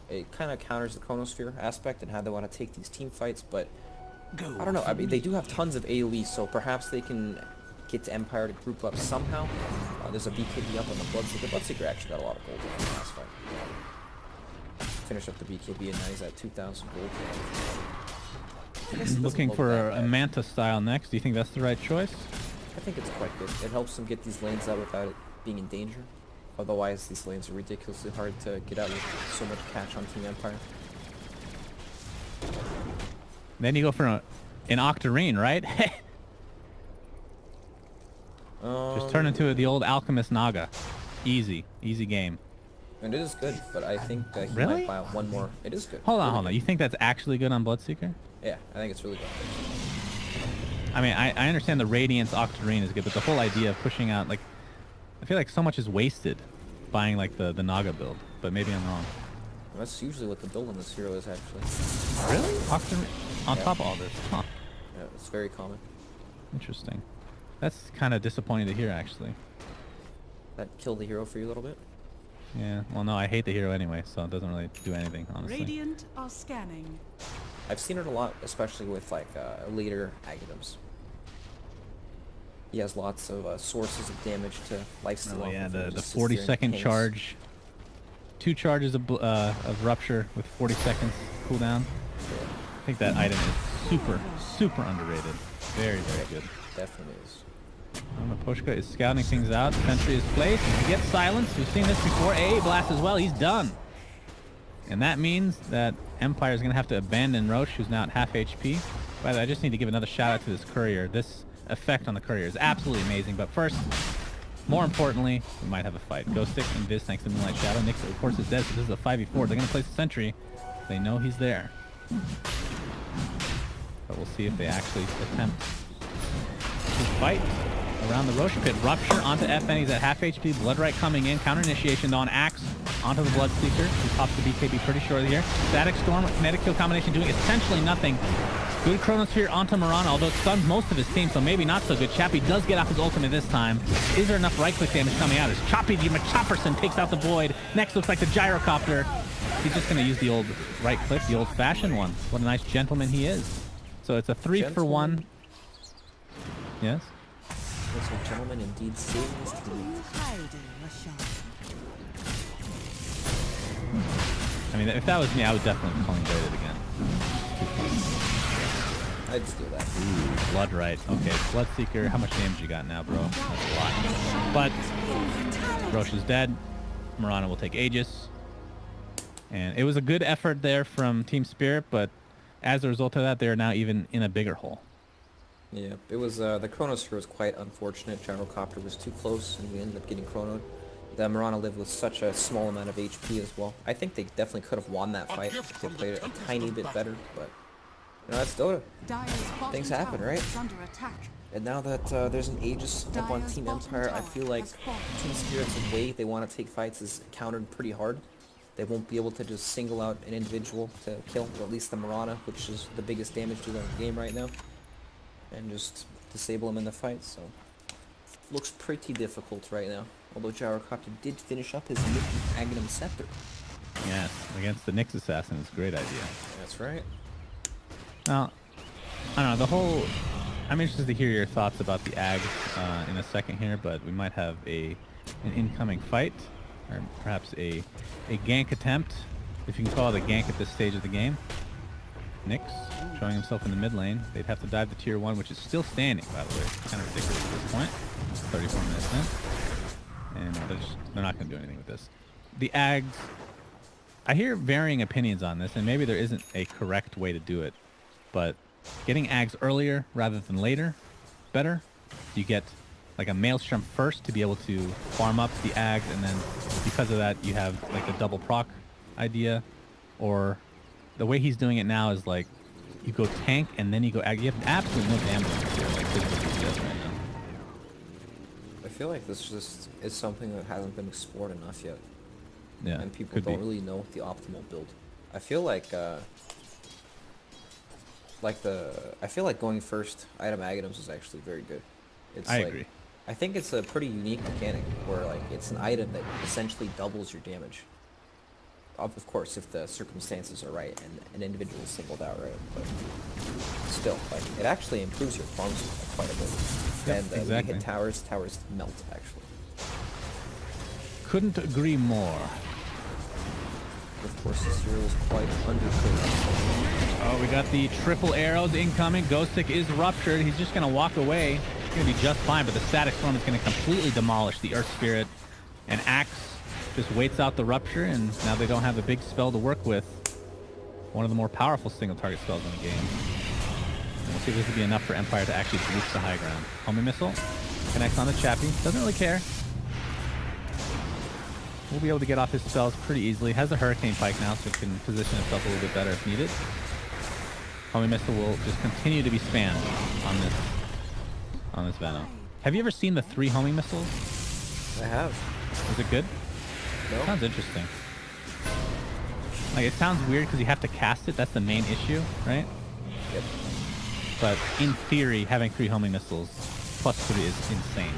it kind of counters the Chronosphere aspect and how they want to take these team fights. But I don't know. I mean, they do have tons of AoE, so perhaps they can get to Empire to group up somehow. There's a BKB up on the Bloodseeker. The Bloodseeker actually got a lot of gold in the last fight. Finish up the BKB, and now he's at 2,000 gold.
Looking for a Manta style next. Do you think that's the right choice?
I think it's quite good. It helps them get these lanes out without it being in danger. Otherwise, these lanes are ridiculously hard to get out with so much catch on Team Empire.
Then you go for an Octarine, right? Just turn into the old Alchemist Naga. Easy game.
And it is good, but I think he
Really?
might buy one more. It is good.
Hold
Really
on.
good.
You think that's actually good on Bloodseeker?
Yeah, I think it's really good.
I mean, I understand the Radiance Octarine is good, but the whole idea of pushing out, like, I feel like so much is wasted buying, like, the Naga build. But maybe I'm wrong.
That's usually what the build on this hero is, actually.
Really? Octarine? On
Yeah.
top of all this? Huh.
Yeah, it's very common.
Interesting. That's kind of disappointing to hear, actually.
That killed the hero for you a little bit?
Yeah. Well, no, I hate the hero anyway, so it doesn't really do anything, honestly.
Radiant are scanning.
I've seen it a lot, especially with, like, later Aghanims. He has lots of sources of damage to lifesteal.
Oh, yeah, the
just
40-second charge. 2 charges of Rupture with 40 seconds cooldown. I think that item is super underrated. Very good.
Definitely is.
Maposhka is scouting things out. Sentry is placed. He gets silenced. We've seen this before. AA blast as well. He's done. And that means that Empire is going to have to abandon Roche, who's now at half HP. By the way, I just need to give another shout out to this courier. This effect on the courier is absolutely amazing. But first, more importantly, we might have a fight. Ghost Stick and Viz thanks to Moonlight Shadow. Nix, of course, is dead, so this is a 5v4. They're going to place a sentry. They know he's there. But we'll see if they actually attempt to fight around the Roche pit. Rupture onto FN. He's at half HP. Bloodright coming in. Counter initiation on Axe onto the Bloodseeker. He pops the BKB pretty shortly here. Static Storm, Kinetic Kill combination doing essentially nothing. Good Chronosphere onto Mirana, although it stuns most of his team, so maybe not so good. Chappie does get off his ultimate this time. Is there enough right-click damage coming out? As Chappie the Machopperson takes out the Void. Next looks like the Gyrocopter. He's just going to use the old right-click, the old-fashioned one. What a nice gentleman he is. So it's a 3-for-1. Yes?
This gentleman indeed saves the lead.
I mean, if that was me, I would definitely be calling Braided again.
I'd steal that.
Ooh, Bloodright. Okay, Bloodseeker. How much damage you got now, bro? That's a lot. But Roche is dead. Mirana will take Aegis. And it was a good effort there from Team Spirit, but as a result of that, they're now even in a bigger hole.
Yeah, it was, the Chronosphere was quite unfortunate. Gyrocopter was too close, and we ended up getting chronoed. The Mirana lived with such a small amount of HP as well. I think they definitely could have won that fight if they played it a tiny bit better, but, you know, that's Dota. Things happen, right? And now that there's an Aegis up on Team Empire, I feel like Team Spirit's way they want to take fights is countered pretty hard. They won't be able to just single out an individual to kill, or at least the Mirana, which is the biggest damage dealer in the game right now, and just disable him in the fight, so looks pretty difficult right now. Although Gyrocopter did finish up his Aghanim Scepter.
Yeah, against the Nyx Assassin is a great idea.
That's right.
Now, I don't know, the whole... I'm interested to hear your thoughts about the Ag in a second here, but we might have an incoming fight, or perhaps a gank attempt, if you can call it a gank at this stage of the game. Nyx showing himself in the mid lane. They'd have to dive to tier 1, which is still standing, by the way. It's kind of ridiculous at this point. 34 minutes in. And they're not going to do anything with this. The Ags, I hear varying opinions on this, and maybe there isn't a correct way to do it, but getting Ags earlier rather than later, better. You get like a Maelstrom first to be able to farm up the Ags, and then because of that you have like a double proc idea, or the way he's doing it now is like you go tank and then you go Ag. You have absolutely no damage here, like physically right now.
I feel like this just is something that hasn't been explored enough yet.
Yeah,
and people don't really know the optimal build. I feel like I feel like going first item Aghanims is actually very good. It's
I
like,
agree.
I think it's a pretty unique mechanic where like it's an item that essentially doubles your damage. Of course, if the circumstances are right and an individual is singled out, right? But still, like it actually improves your farm speed quite a bit.
Yep,
And when
exactly.
you hit towers, towers melt actually.
Couldn't agree more.
Of course, this hero is quite undercooked.
Oh, we got the triple arrows incoming. Ghostic is ruptured. He's just going to walk away. He's going to be just fine, but the static storm is going to completely demolish the Earth Spirit. And Axe just waits out the rupture, and now they don't have a big spell to work with. One of the more powerful single target spells in the game. And we'll see if this will be enough for Empire to actually reach the high ground. Homing missile connects on the Chappie. Doesn't really care. We'll be able to get off his spells pretty easily. Has a Hurricane Pike now, so it can position itself a little bit better if needed. Homing missile will just continue to be spammed on this Venom. Have you ever seen the 3 homing missiles?
I have.
Is it good?
No?
Sounds interesting. Like, it sounds weird because you have to cast it. That's the main issue, right?
Yep.
But in theory, having 3 homing missiles plus 3 is insane.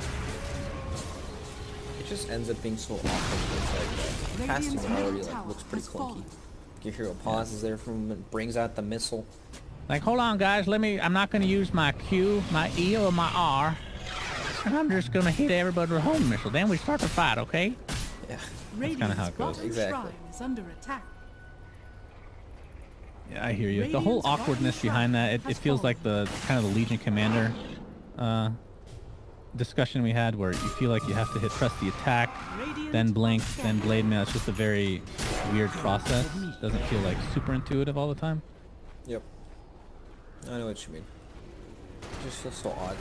It just ends up being so awkward. It's like casting already like looks pretty clunky. Your hero pauses there for a moment, brings out the missile.
Like, hold on, guys. I'm not going to use my Q, my E, or my R. And I'm just going to hit everybody with a homing missile. Then we start the fight, okay?
Yeah.
That's kind of how it goes.
Bottom
Exactly.
shrine is under attack.
Yeah, I hear you. The whole awkwardness behind that, it feels like the kind of the Legion Commander discussion we had, where you feel like you have to press the attack, then blink, then blade mail. It's just a very weird process. Doesn't feel like super intuitive all the time.
Yep. I know what you mean. It just feels so odd.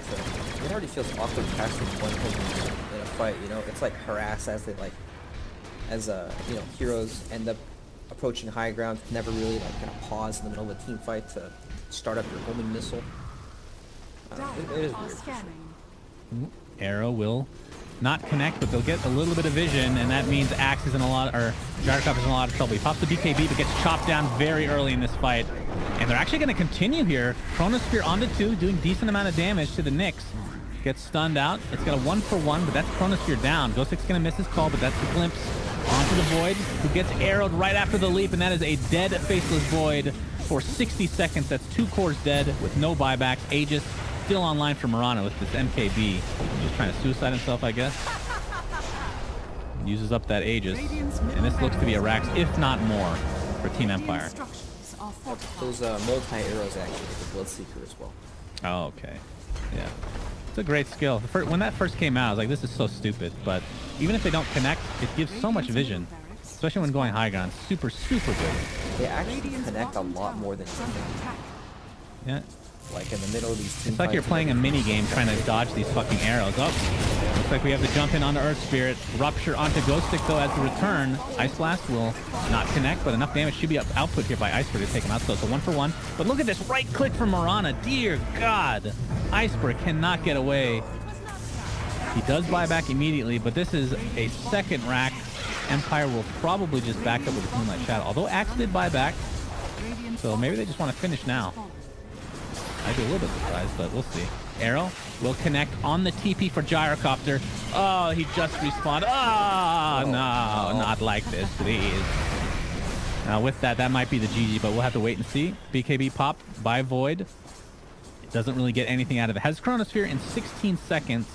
It already feels awkward casting one home in a fight, you know? It's like harass as you know, heroes end up approaching high ground, never really like gonna pause in the middle of a team fight to start up your homing missile. It is weird.
Arrow will not connect, but they'll get a little bit of vision, and that means Axe is in a lot, or Gyrocopter is in a lot of trouble. He pops the BKB, but gets chopped down very early in this fight. And they're actually going to continue here. Chronosphere onto 2, doing decent amount of damage to the Nyx. Gets stunned out. It's got a 1-for-1, but that's Chronosphere down. Ghostic's going to miss his call, but that's the glimpse onto the Void, who gets arrowed right after the leap, and that is a dead Faceless Void for 60 seconds. That's 2 cores dead with no buybacks. Aegis still online for Murano with this MKB. Just trying to suicide himself, I guess. Uses up that Aegis. And this looks to be a Rax, if not more, for Team Empire.
Those multi-arrows actually with the Bloodseeker as well.
Oh, okay. Yeah. It's a great skill. When that first came out, I was like, this is so stupid. But even if they don't connect, it gives so much vision. Especially when going high ground. Super, super good.
They actually connect a lot more than you think.
Yeah.
Like in the middle of these team
It's like you're
fights,
playing a mini game trying to dodge these fucking arrows. Oh, looks like we have the jump in onto Earth Spirit. Rupture onto Ghostic though as the return. Ice Blast will not connect, but enough damage should be output here by Iceberg to take him out. So it's a 1-for-1. But look at this right click from Mirana. Dear God, Iceberg cannot get away. He does buy back immediately, but this is a second rack. Empire will probably just back up with a Moonlight Shadow. Although Axe did buy back, so maybe they just want to finish now. I'd be a little bit surprised, but we'll see. Arrow will connect on the TP for Gyrocopter. Oh, he just respawned. Oh, no, not like this, please. Now with that, that might be the GG, but we'll have to wait and see. BKB pop by Void. It doesn't really get anything out of it. Has Chronosphere in 16 seconds,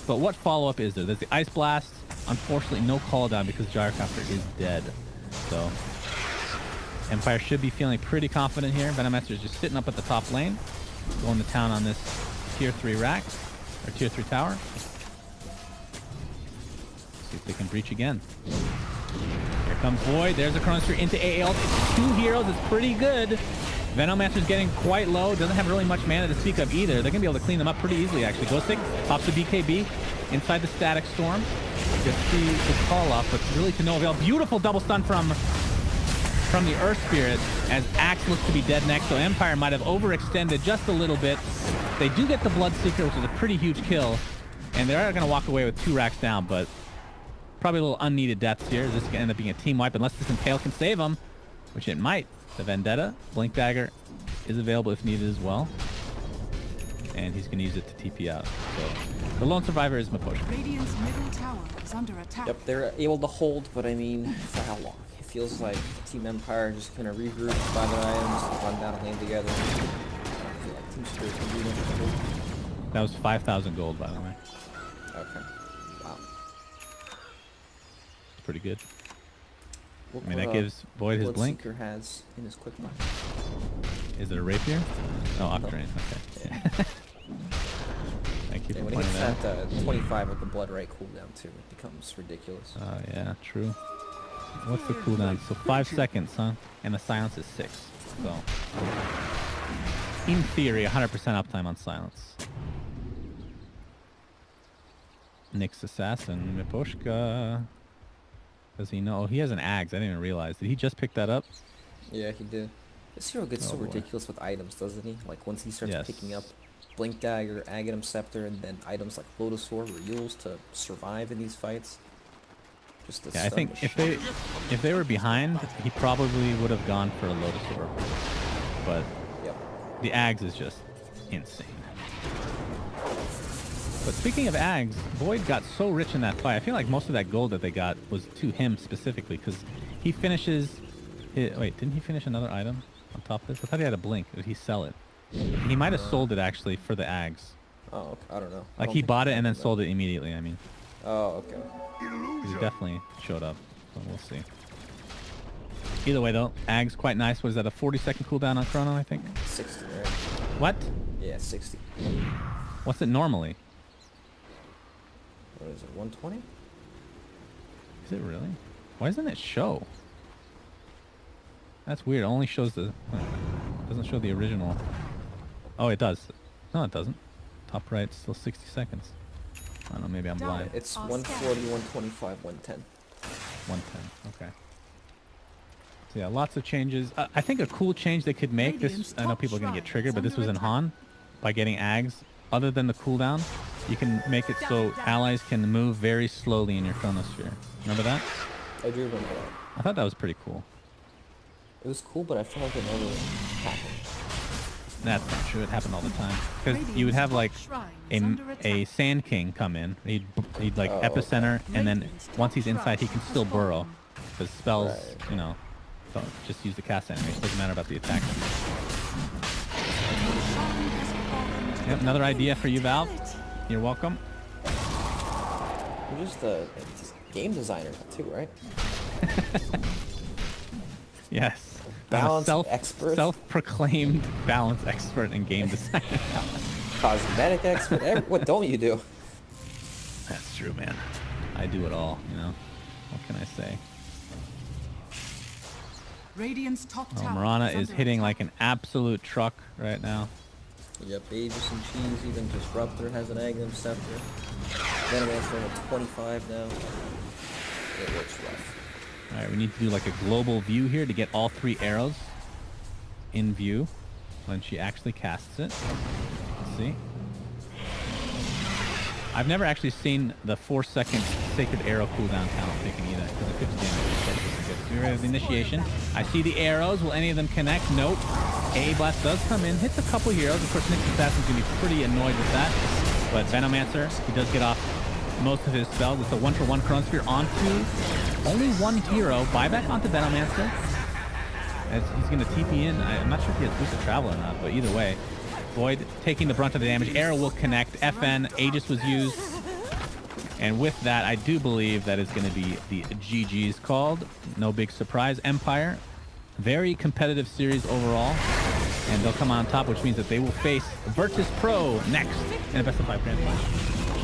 but what follow-up is there? There's the Ice Blast. Unfortunately, no call down because Gyrocopter is dead. So Empire should be feeling pretty confident here. Venomancer is just sitting up at the top lane. Going to town on this tier 3 rack, or tier 3 tower. See if they can breach again. Here comes Void. There's a Chronosphere into AAL. It's 2 heroes. It's pretty good. Venomancer's getting quite low. Doesn't have really much mana to speak of either. They're going to be able to clean them up pretty easily, actually. Ghostic pops the BKB inside the Static Storm. Gets the call off, but really to no avail. Beautiful double stun from the Earth Spirit as Axe looks to be dead next, so Empire might have overextended just a little bit. They do get the Bloodseeker, which is a pretty huge kill, and they're going to walk away with 2 racks down, but probably a little unneeded deaths here. This is going to end up being a team wipe unless this Impale can save them, which it might. The Vendetta, Blink Dagger is available if needed as well, and he's going to use it to TP out. So The lone survivor is Miposh.
Radiant's middle tower is under attack.
Yep, they're able to hold, but I mean, for how long? It feels like Team Empire just kind of regroup, buy their items, run down a lane together. I feel like Team Spirit can do much.
That was 5,000 gold, by the way.
Okay. Wow.
It's pretty good.
Look
I mean,
what,
that gives Void his blink.
Bloodseeker has in his quick mark.
Is it a rapier? Oh, Octarine. Okay.
Yeah.
Thank you
Yeah,
for
when he
pointing
gets
that out.
that 25 with the blood right cooldown too, it becomes ridiculous.
Oh, yeah, true. What's the cooldown? So 5 seconds, huh? And the silence is 6. So, in theory, 100% uptime on silence. Nyx assassin, Miposhka. Does he know? Oh, he has an axe. I didn't even realize. Did he just pick that up?
Yeah, he did. This hero gets
Oh,
so
boy.
ridiculous with items, doesn't he? Like once he starts
Yes.
picking up Blink Dagger, Aghanim Scepter, and then items like Lotus Sword or Yules to survive in these fights. Just the
Yeah, I think if they were behind, he probably would have gone for a Lotus Orb. But
Yep.
the Ags is just insane. But speaking of Ags, Void got so rich in that fight. I feel like most of that gold that they got was to him specifically because he finishes... wait, didn't he finish another item on top of this? I thought he had a blink. Did he sell it? He might have sold it actually for the Ags.
Oh, okay. I don't know. I
Like
don't
he
think
bought it
did
and then
that.
sold it immediately, I mean.
Oh, okay.
He definitely showed up. So we'll see. Either way though, Ag's quite nice. Was that a 40-second cooldown on Chrono, I think?
60, right?
What?
Yeah, 60.
What's it normally?
What is it, 120?
Is it really? Why doesn't it show? That's weird. It only shows the... doesn't show the original. Oh, it does. No, it doesn't. Top right, still 60 seconds. I don't know, maybe I'm blind.
It's 140, 125, 110.
110, okay. So yeah, lots of changes. I think a cool change they could make, this, I know people are going to get triggered, but this was in Han, by getting Ags. Other than the cooldown, you can make it so allies can move very slowly in your chronosphere. Remember that?
I do remember that.
I thought that was pretty cool.
It was cool, but I feel like it never happened.
That's not true. It happened all the time. Because you would have like a Sand King come in. He'd like
Oh,
epicenter, and then once he's inside, he can still burrow. Because spells,
Right.
you know, don't just use the cast animation. It doesn't matter about the attack. Yep, another idea for you, Valve. You're welcome.
You're just a game designer too, right?
Yes.
Balance expert.
Self-proclaimed balance expert in game design.
Cosmetic expert. What don't you do?
That's true, man. I do it all, you know. What can I say?
Radiant's top
Oh,
tower
Mirana
is
is
under
hitting
attack.
like an absolute truck right now.
Yep, Aegis and Cheese, even Disruptor has an Aghanim Scepter. Venomancer at 25 now. It looks rough.
All right, we need to do like a global view here to get all 3 arrows in view when she actually casts it. Let's see. I've never actually seen the 4-second Sacred Arrow cooldown count taken either, because it 50 damage. So we're ready for the initiation. I see the arrows. Will any of them connect? Nope. A blast does come in, hits a couple heroes. Of course, Nyx Assassin's gonna be pretty annoyed with that. But Venomancer, he does get off most of his spells. It's a 1-for-1 Chronosphere onto only one hero. Buyback onto Venomancer. As he's gonna TP in. I'm not sure if he has boost of travel or not, but either way. Void taking the brunt of the damage. Arrow will connect. FN, Aegis was used. And with that, I do believe that is going to be the GG's called. No big surprise. Empire, very competitive series overall. And they'll come on top, which means that they will face Virtus Pro next in a best of 5 grand final.